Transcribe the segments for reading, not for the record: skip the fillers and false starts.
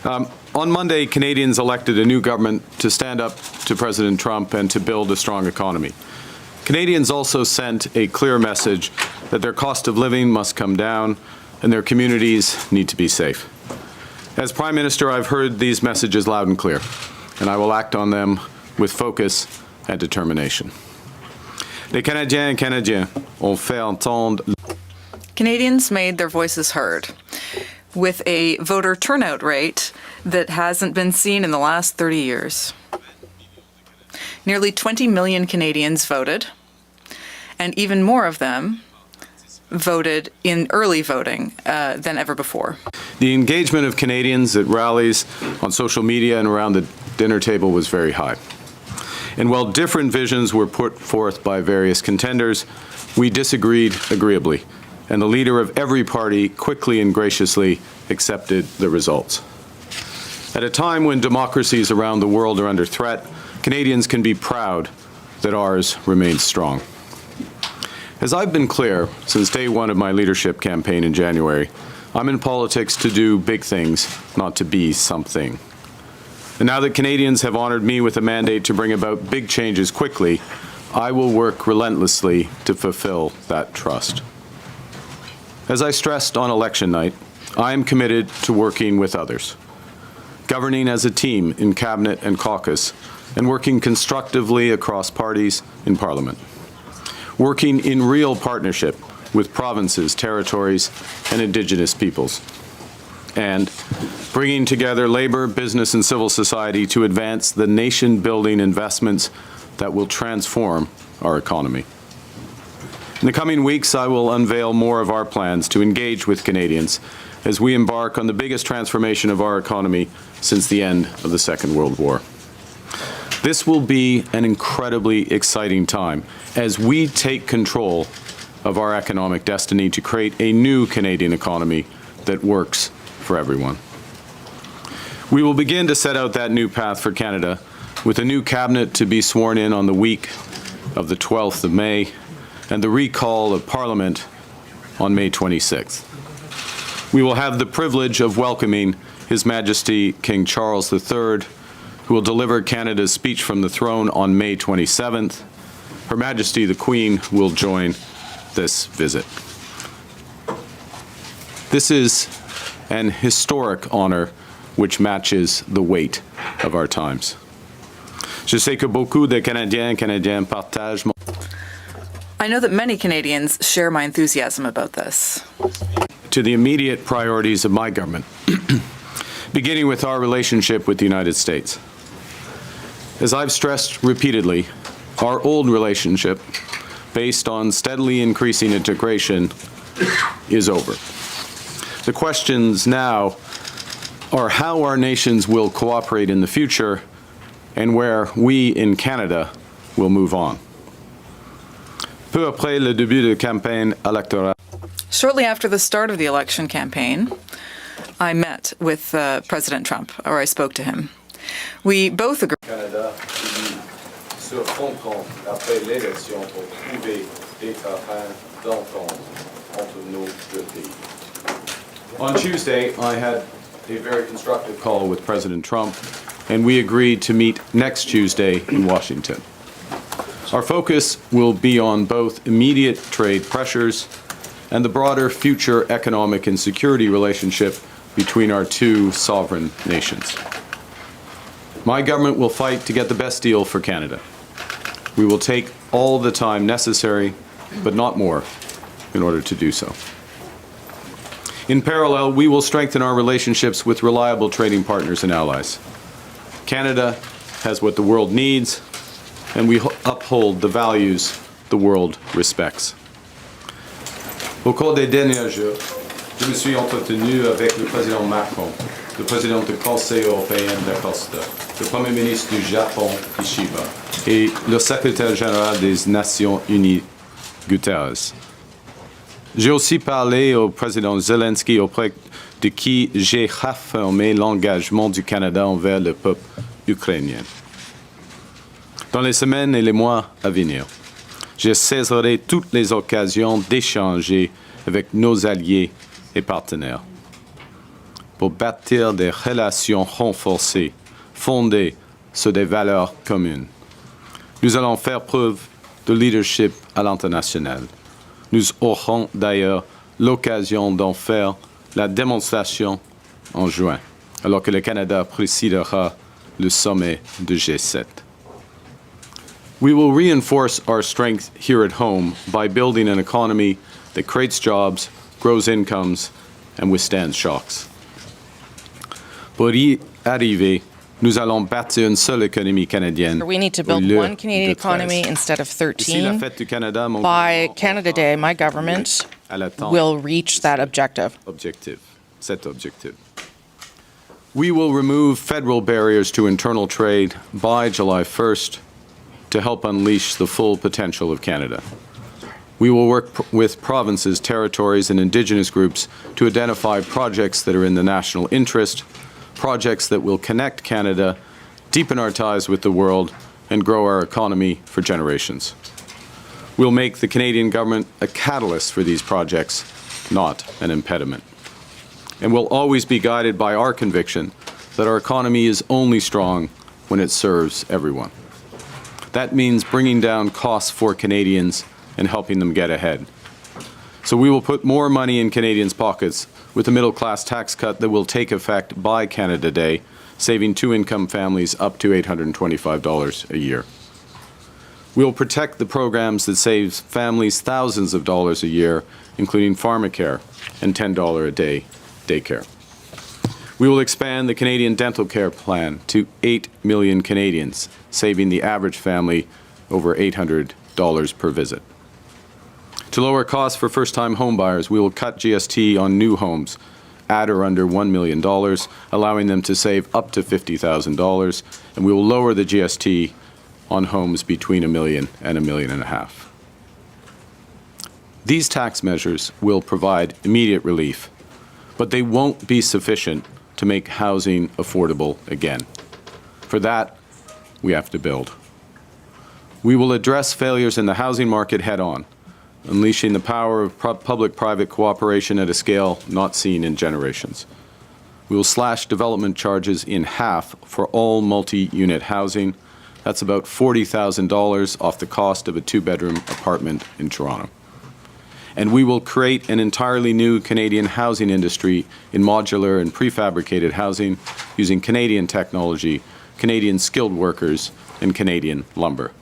On Monday, Canadians elected a new government to stand up to President Trump and to build a strong economy. Canadians also sent a clear message that their cost of living must come down and their communities need to be safe. As Prime Minister, I've heard these messages loud and clear, and I will act on them with focus and determination. Les Canadiens et Canadiennes ont fait entendre. Canadians made their voices heard with a voter turnout rate that hasn't been seen in the last 30 years. Nearly 20 million Canadians voted, and even more of them voted in early voting than ever before. The engagement of Canadians at rallies, on social media, and around the dinner table was very high. And while different visions were put forth by various contenders, we disagreed agreeably, and the leader of every party quickly and graciously accepted the results. At a time when democracies around the world are under threat, Canadians can be proud that ours remains strong. As I've been clear since day one of my leadership campaign in January, I'm in politics to do big things, not to be something. And now that Canadians have honored me with a mandate to bring about big changes quickly, I will work relentlessly to fulfill that trust. As I stressed on election night, I am committed to working with others, governing as a team in Cabinet and caucus, and working constructively across parties in Parliament, working in real partnership with provinces, territories, and Indigenous peoples, and bringing together labor, business, and civil society to advance the nation-building investments that will transform our economy. In the coming weeks, I will unveil more of our plans to engage with Canadians as we embark on the biggest transformation of our economy since the end of the Second World War. This will be an incredibly exciting time as we take control of our economic destiny to create a new Canadian economy that works for everyone. We will begin to set out that new path for Canada with a new cabinet to be sworn in on the week of the 12th of May and the recall of Parliament on May 26th. We will have the privilege of welcoming His Majesty King Charles III, who will deliver Canada's speech from the throne on May 27th. Her Majesty the Queen will join this visit. This is an historic honor which matches the weight of our times. Je sais que beaucoup de Canadiens et Canadiennes partagent mon... I know that many Canadians share my enthusiasm about this. To the immediate priorities of my government, beginning with our relationship with the United States. As I've stressed repeatedly, our old relationship, based on steadily increasing integration, is over. The questions now are how our nations will cooperate in the future and where we in Canada will move on. Peu après le début de campagne électorale. Shortly after the start of the election campaign, I met with President Trump, or I spoke to him. We both agreed. Canada se rencontrent après l'élection pour trouver des terrains d'entente entre nos deux pays. On Tuesday, I had a very constructive call with President Trump, and we agreed to meet next Tuesday in Washington. Our focus will be on both immediate trade pressures and the broader future economic and security relationship between our two sovereign nations. My government will fight to get the best deal for Canada. We will take all the time necessary, but not more, in order to do so. In parallel, we will strengthen our relationships with reliable trading partners and allies. Canada has what the world needs, and we uphold the values the world respects. Au cours des derniers jours, je me suis entretenu avec le président Macron, le président du Conseil européen d'Acosta, le Premier ministre du Japon, Ishiba, et le secrétaire général des Nations Unies, Guterres. J'ai aussi parlé au président Zelensky auprès de qui j'ai réaffirmé l'engagement du Canada envers le peuple ukrainien. Dans les semaines et les mois à venir, je saisirai toutes les occasions d'échanger avec nos alliés et partenaires. pour bâtir des relations renforcées, fondées sur des valeurs communes. Nous allons faire preuve de leadership à l'international. Nous aurons d'ailleurs l'occasion d'en faire la démonstration en juin, alors que le Canada présidera le sommet du G7. We will reinforce our strength here at home by building an economy that creates jobs, grows incomes, and withstands shocks. Pour y arriver, nous allons bâtir une seule économie canadienne. We need to build one Canadian economy instead of 13. By Canada Day, my government will reach that objective. Cet objectif. We will remove federal barriers to internal trade by July 1st to help unleash the full potential of Canada. We will work with provinces, territories, and Indigenous groups to identify projects that are in the national interest, projects that will connect Canada, deepen our ties with the world, and grow our economy for generations. We'll make the Canadian government a catalyst for these projects, not an impediment. And we'll always be guided by our conviction that our economy is only strong when it serves everyone. That means bringing down costs for Canadians and helping them get ahead. So we will put more money in Canadians' pockets with a middle-class tax cut that will take effect by Canada Day, saving two-income families up to $825 a year. We'll protect the programs that save families thousands of dollars a year, including pharmacare and $10 a day daycare. We will expand the Canadian Dental Care Plan to 8 million Canadians, saving the average family over $800 per visit. To lower costs for first-time homebuyers, we will cut GST on new homes at or under $1 million, allowing them to save up to $50,000, and we will lower the GST on homes between $1 million and $1.5 million. These tax measures will provide immediate relief, but they won't be sufficient to make housing affordable again. For that, we have to build. We will address failures in the housing market head-on, unleashing the power of public-private cooperation at a scale not seen in generations. We will slash development charges in half for all multi-unit housing. That's about $40,000 off the cost of a two-bedroom apartment in Toronto. And we will create an entirely new Canadian housing industry in modular and prefabricated housing using Canadian technology, Canadian skilled workers, and Canadian lumber.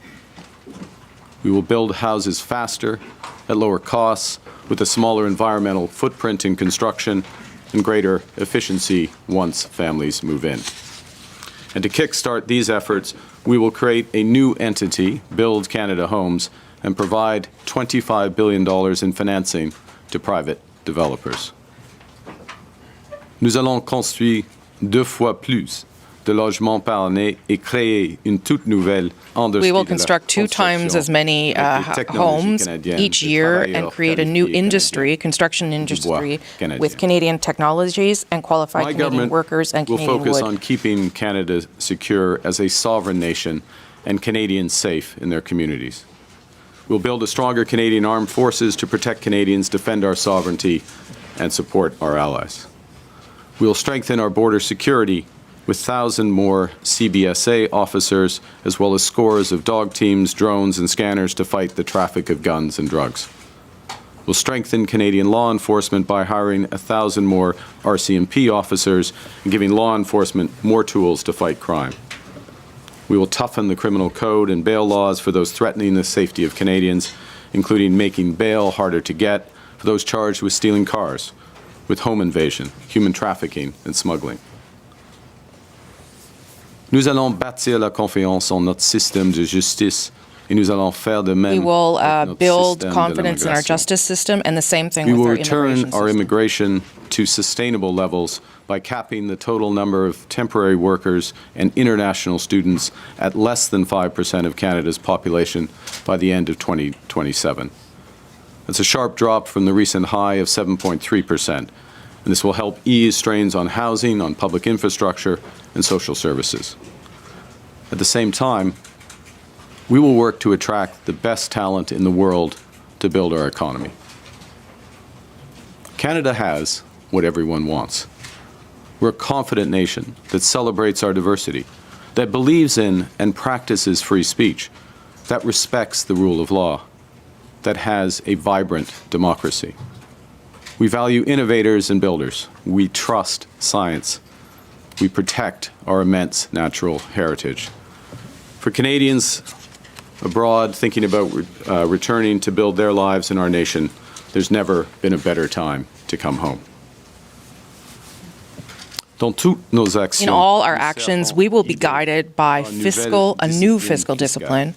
We will build houses faster, at lower costs, with a smaller environmental footprint in construction and greater efficiency once families move in. And to kickstart these efforts, we will create a new entity, Build Canada Homes, and provide $25 billion in financing to private developers. Nous allons construire 2 fois plus de logements par année et créer une toute nouvelle industrie. We will construct 2 times as many homes each year and create a new industry, construction industry, with Canadian technologies and qualified Canadian workers and Canadian wood. Will focus on keeping Canada secure as a sovereign nation and Canadians safe in their communities. We'll build a stronger Canadian armed forces to protect Canadians, defend our sovereignty, and support our allies. We'll strengthen our border security with 1,000 more CBSA officers, as well as scores of dog teams, drones, and scanners to fight the traffic of guns and drugs. We'll strengthen Canadian law enforcement by hiring 1,000 more RCMP officers and giving law enforcement more tools to fight crime. We will toughen the criminal code and bail laws for those threatening the safety of Canadians, including making bail harder to get for those charged with stealing cars, with home invasion, human trafficking, and smuggling. Nous allons bâtir la confiance en notre système de justice, et nous allons faire de même. We will build confidence in our justice system, and the same thing with our immigration system. We will return our immigration to sustainable levels by capping the total number of temporary workers and international students at less than 5% of Canada's population by the end of 2027. That's a sharp drop from the recent high of 7.3%, and this will help ease strains on housing, on public infrastructure, and social services. At the same time, we will work to attract the best talent in the world to build our economy. Canada has what everyone wants. We're a confident nation that celebrates our diversity, that believes in and practices free speech, that respects the rule of law, that has a vibrant democracy. We value innovators and builders. We trust science. We protect our immense natural heritage. For Canadians abroad thinking about returning to build their lives in our nation, there's never been a better time to come home. In all our actions, we will be guided by a new fiscal discipline.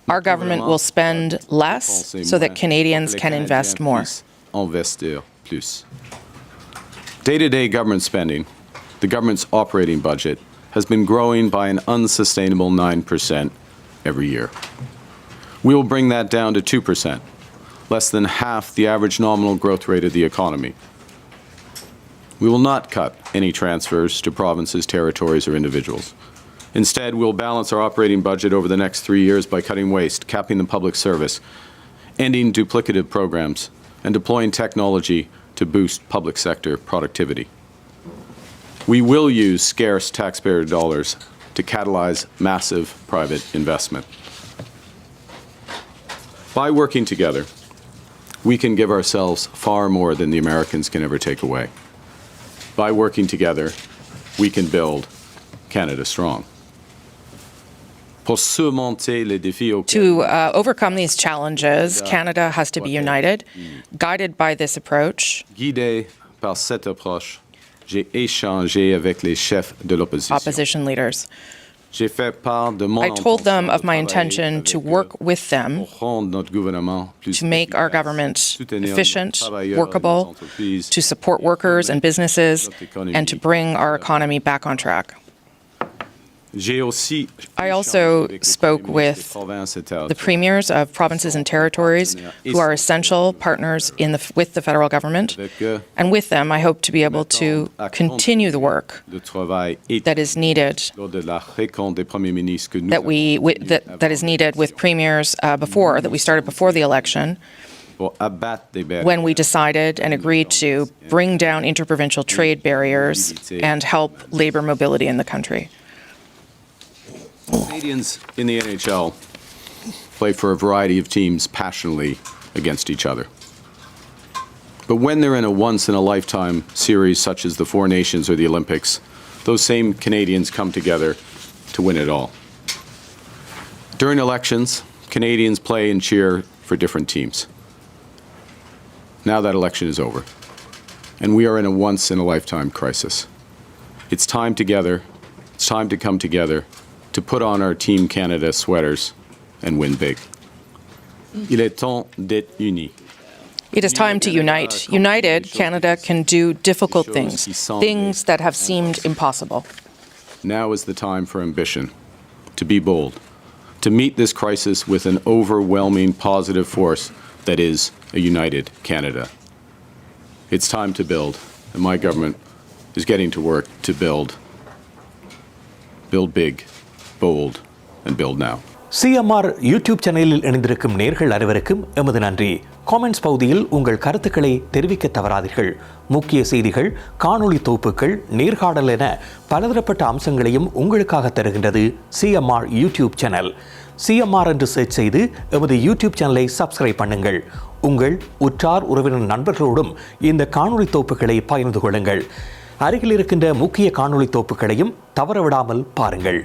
Our government will spend less so that Canadians can invest more. Day-to-day government spending, the government's operating budget, has been growing by an unsustainable 9% every year. We will bring that down to 2%, less than half the average nominal growth rate of the economy. We will not cut any transfers to provinces, territories, or individuals. Instead, we'll balance our operating budget over the next 3 years by cutting waste, capping the public service, ending duplicative programs, and deploying technology to boost public sector productivity. We will use scarce taxpayer dollars to catalyze massive private investment. By working together, we can give ourselves far more than the Americans can ever take away. By working together, we can build Canada strong. To overcome these challenges, Canada has to be united. Guided by this approach, opposition leaders. I told them of my intention to work with them to make our government efficient, workable, to support workers and businesses, and to bring our economy back on track. I also spoke with the premiers of provinces and territories who are essential partners with the federal government. And with them, I hope to be able to continue the work that is needed, that is needed with premiers that we started before the election, when we decided and agreed to bring down interprovincial trade barriers and help labor mobility in the country. Canadians in the NHL play for a variety of teams passionately against each other. But when they're in a once-in-a-lifetime series such as the Four Nations or the Olympics, those same Canadians come together to win it all. During elections, Canadians play and cheer for different teams. Now that election is over, and we are in a once-in-a-lifetime crisis. It's time to come together to put on our Team Canada sweaters and win big. Il est temps d'être unis. It is time to unite. United, Canada can do difficult things that have seemed impossible. Now is the time for ambition, to be bold, to meet this crisis with an overwhelming positive force that is a united Canada. It's time to build, and my government is getting to work to build big, bold, and build now. CMR YouTube சேனலில் இணைந்திருக்கும் நேயர்கள் அனைவருக்கும் எமது நன்றி. Comments பகுதியில் உங்கள் கருத்துக்களை தெரிவிக்க தவறாதீர்கள். முக்கிய செய்திகள், காணொளி தொகுப்புகள், நேர்காணல் என பலதரப்பட்ட அம்சங்களையும் உங்களுக்காக தருகின்றது CMR யூடியூப் சேனல். CMR என்று சர்ச் செய்து எமது யூடியூப் சேனலை சப்ஸ்கிரைப் பண்ணுங்கள். உங்கள் உற்றார் உறவினர் நண்பர்களோடும் இந்த காணொளி தொகுப்புகளை பகிர்ந்து கொள்ளுங்கள். அருகில் இருக்கின்ற முக்கிய காணொளி தொகுப்புகளையும் தவறவிடாமல் பாருங்கள்.